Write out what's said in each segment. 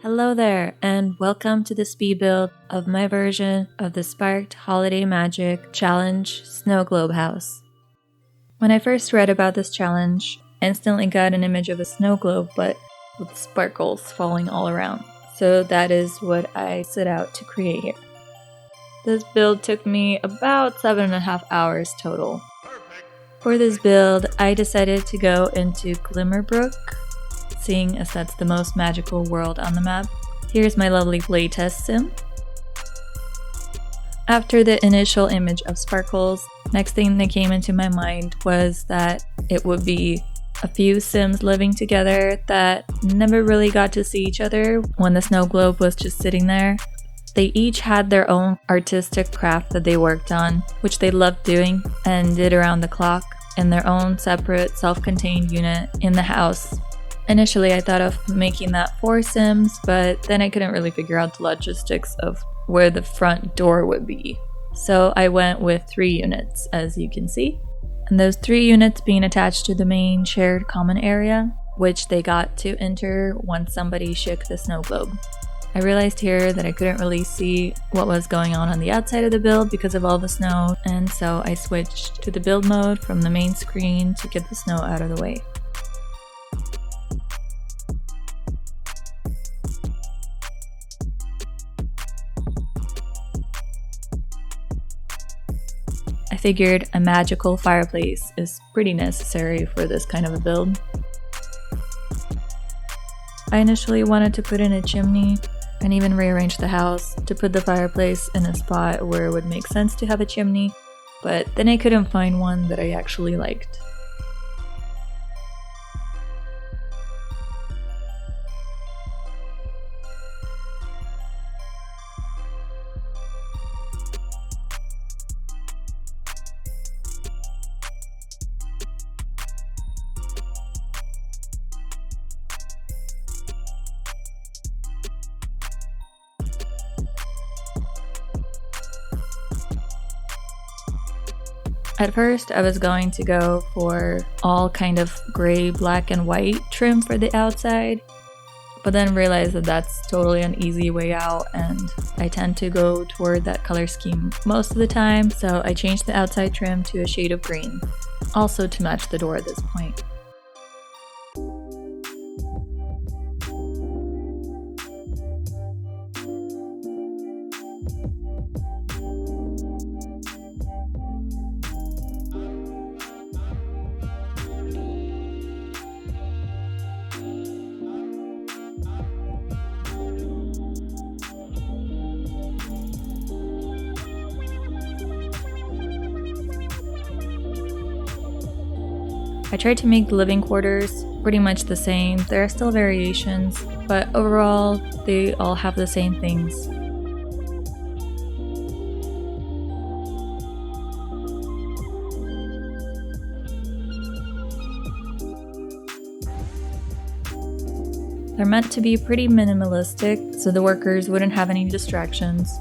Hello there, and welcome to the speed build of my version of the Sparked Holiday Magic Challenge Snow Globe House. When I first read about this challenge, I instantly got an image of a snow globe, but with sparkles falling all around. So that is what I set out to create here. This build took me about 7.5 hours total. For this build, I decided to go into Glimmerbrook, seeing as that's the most magical world on the map. Here's my lovely playtest sim. After the initial image of sparkles, next thing that came into my mind was that it would be a few sims living together that never really got to see each other when the snow globe was just sitting there. They each had their own artistic craft that they worked on, which they loved doing and did around the clock in their own separate self-contained unit in the house. Initially, I thought of making that 4 sims, but then I couldn't really figure out the logistics of where the front door would be. So I went with 3 units, as you can see. And those 3 units being attached to the main shared common area, which they got to enter once somebody shook the snow globe. I realized here that I couldn't really see what was going on the outside of the build because of all the snow, and so I switched to the build mode from the main screen to get the snow out of the way. I figured a magical fireplace is pretty necessary for this kind of a build. I initially wanted to put in a chimney and even rearrange the house to put the fireplace in a spot where it would make sense to have a chimney, but then I couldn't find one that I actually liked. At first, I was going to go for all kind of gray, black, and white trim for the outside, but then realized that that's totally an easy way out, and I tend to go toward that color scheme most of the time, so I changed the outside trim to a shade of green, also to match the door at this point. I tried to make the living quarters pretty much the same. There are still variations, but overall, they all have the same things. They're meant to be pretty minimalistic, so the workers wouldn't have any distractions.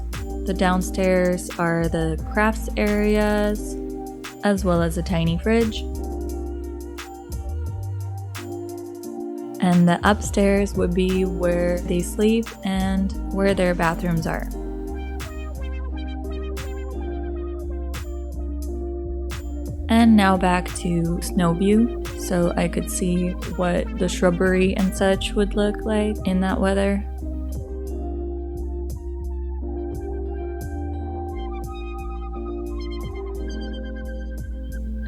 The downstairs are the crafts areas, as well as a tiny fridge. And the upstairs would be where they sleep and where their bathrooms are. And now back to snow view, so I could see what the shrubbery and such would look like in that weather.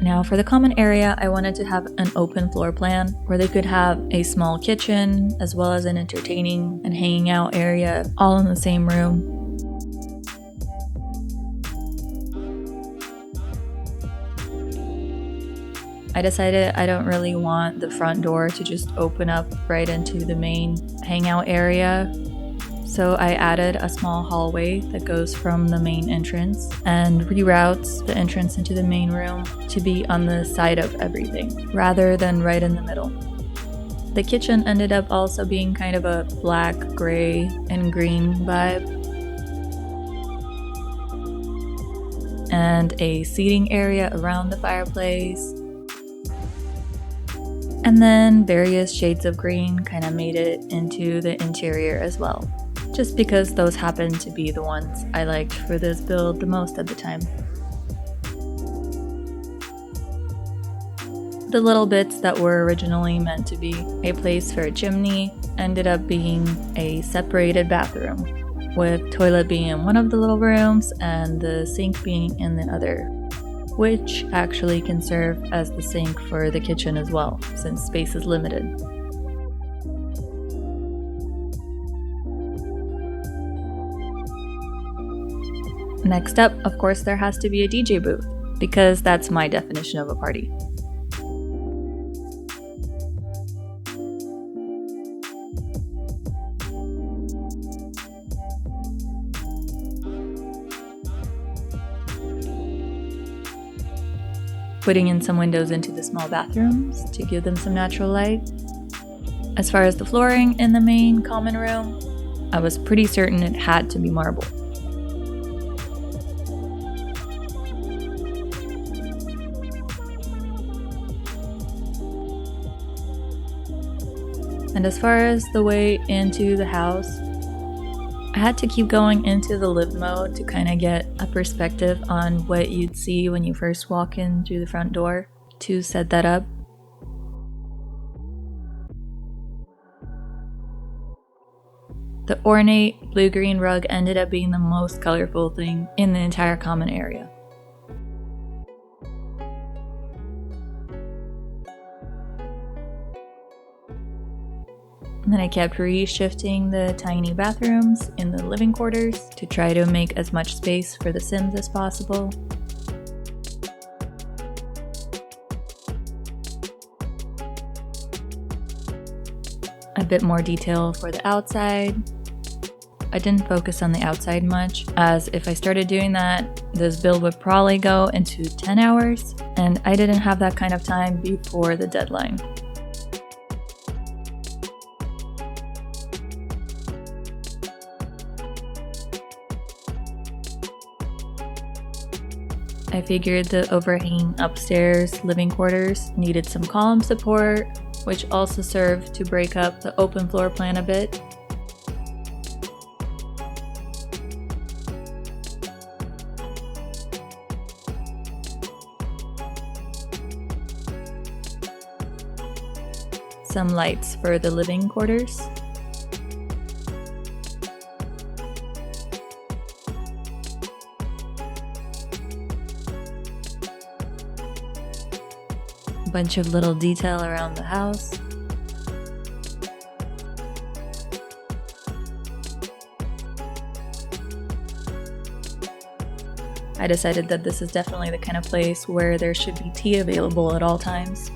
Now for the common area, I wanted to have an open floor plan where they could have a small kitchen as well as an entertaining and hanging out area all in the same room. I decided I don't really want the front door to just open up right into the main hangout area. So I added a small hallway that goes from the main entrance and reroutes the entrance into the main room to be on the side of everything, rather than right in the middle. The kitchen ended up also being kind of a black, gray, and green vibe. And a seating area around the fireplace. And then various shades of green kind of made it into the interior as well, just because those happened to be the ones I liked for this build the most at the time. The little bits that were originally meant to be a place for a chimney ended up being a separated bathroom, with toilet being in one of the little rooms and the sink being in the other, which actually can serve as the sink for the kitchen as well, since space is limited. Next up, of course, there has to be a DJ booth, because that's my definition of a party. Putting in some windows into the small bathrooms to give them some natural light. As far as the flooring in the main common room, I was pretty certain it had to be marble. And as far as the way into the house, I had to keep going into the live mode to kind of get a perspective on what you'd see when you first walk in through the front door to set that up. The ornate blue-green rug ended up being the most colorful thing in the entire common area. And then I kept re-shifting the tiny bathrooms in the living quarters to try to make as much space for the Sims as possible. A bit more detail for the outside. I didn't focus on the outside much, as if I started doing that, this build would probably go into 10 hours, and I didn't have that kind of time before the deadline. I figured the overhanging upstairs living quarters needed some column support, which also served to break up the open floor plan a bit. Some lights for the living quarters. Bunch of little detail around the house. I decided that this is definitely the kind of place where there should be tea available at all times.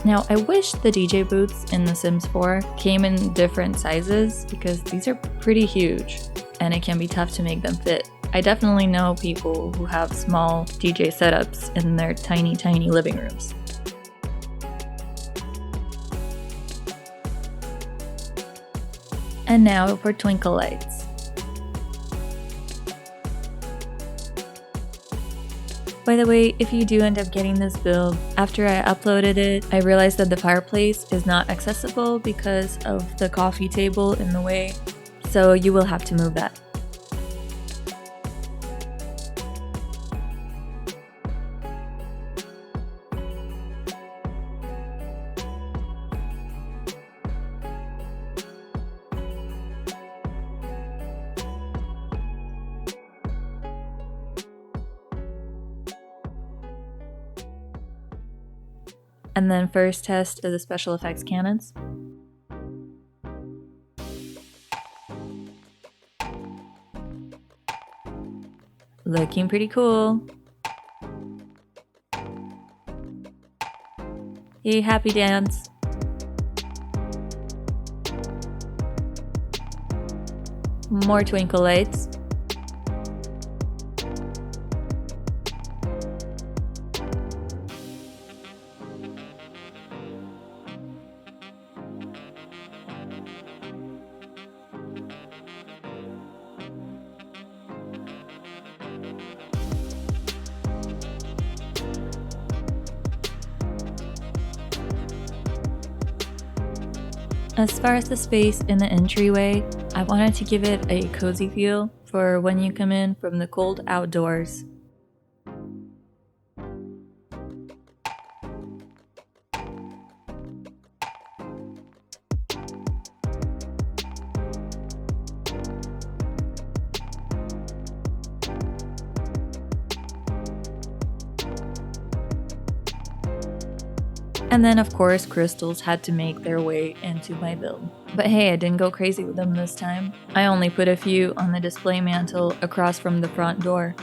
Now, I wish the DJ booths in The Sims 4 came in different sizes, because these are pretty huge and it can be tough to make them fit. I definitely know people who have small DJ setups in their tiny living rooms. And now for twinkle lights. By the way, if you do end up getting this build, after I uploaded it, I realized that the fireplace is not accessible because of the coffee table in the way, so you will have to move that. And then first test of the special effects cannons. Looking pretty cool. Yay, happy dance. More twinkle lights. As far as the space in the entryway, I wanted to give it a cozy feel for when you come in from the cold outdoors. And then of course crystals had to make their way into my build. But hey, I didn't go crazy with them this time. I only put a few on the display mantle across from the front door.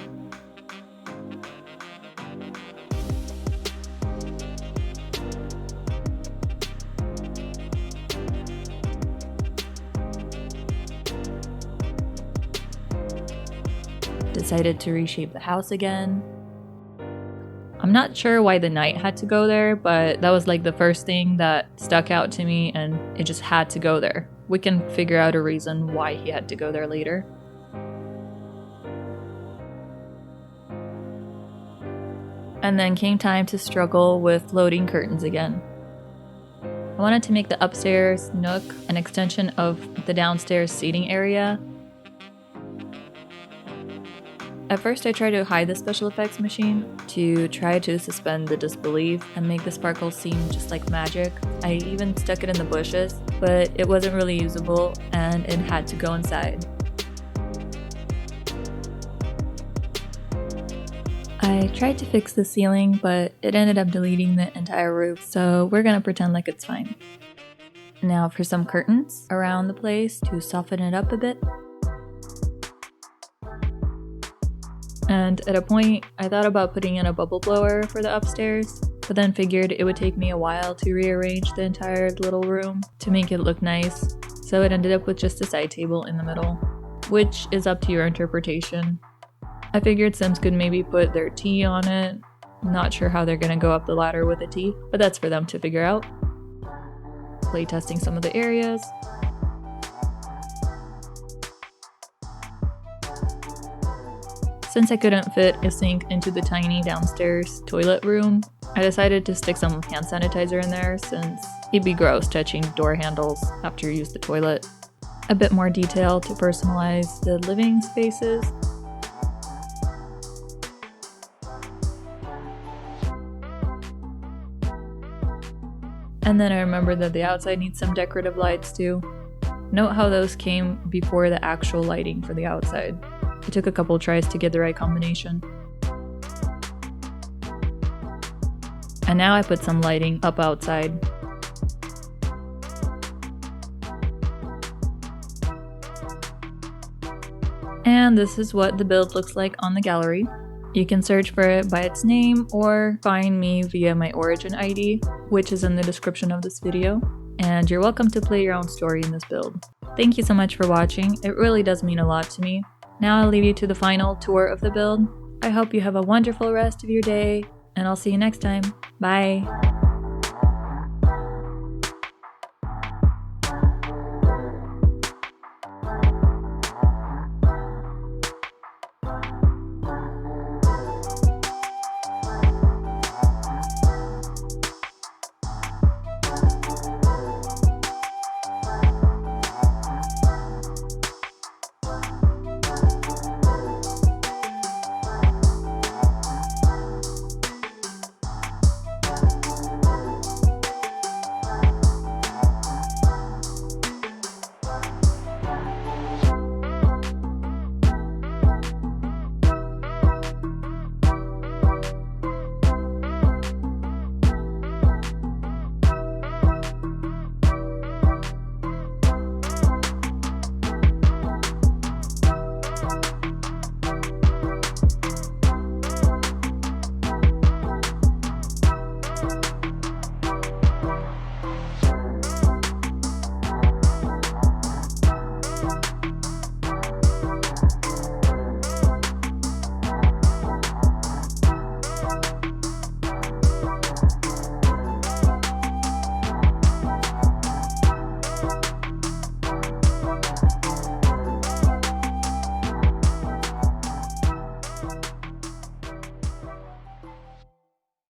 Decided to reshape the house again. I'm not sure why the knight had to go there, but that was like the first thing that stuck out to me and it just had to go there. We can figure out a reason why he had to go there later. And then came time to struggle with loading curtains again. I wanted to make the upstairs nook an extension of the downstairs seating area. At first I tried to hide the special effects machine to try to suspend the disbelief and make the sparkles seem just like magic. I even stuck it in the bushes, but it wasn't really usable and it had to go inside. I tried to fix the ceiling, but it ended up deleting the entire roof, so we're gonna pretend like it's fine. Now for some curtains around the place to soften it up a bit. And at a point, I thought about putting in a bubble blower for the upstairs, but then figured it would take me a while to rearrange the entire little room to make it look nice, so it ended up with just a side table in the middle, which is up to your interpretation. I figured Sims could maybe put their tea on it. Not sure how they're gonna go up the ladder with the tea, but that's for them to figure out. Playtesting some of the areas. Since I couldn't fit a sink into the tiny downstairs toilet room, I decided to stick some hand sanitizer in there since it'd be gross touching door handles after you use the toilet. A bit more detail to personalize the living spaces. And then I remembered that the outside needs some decorative lights too. Note how those came before the actual lighting for the outside. It took a couple tries to get the right combination. And now I put some lighting up outside. And this is what the build looks like on the gallery. You can search for it by its name or find me via my origin ID, which is in the description of this video. And you're welcome to play your own story in this build. Thank you so much for watching. It really does mean a lot to me. Now I'll leave you to the final tour of the build. I hope you have a wonderful rest of your day, and I'll see you next time. Bye!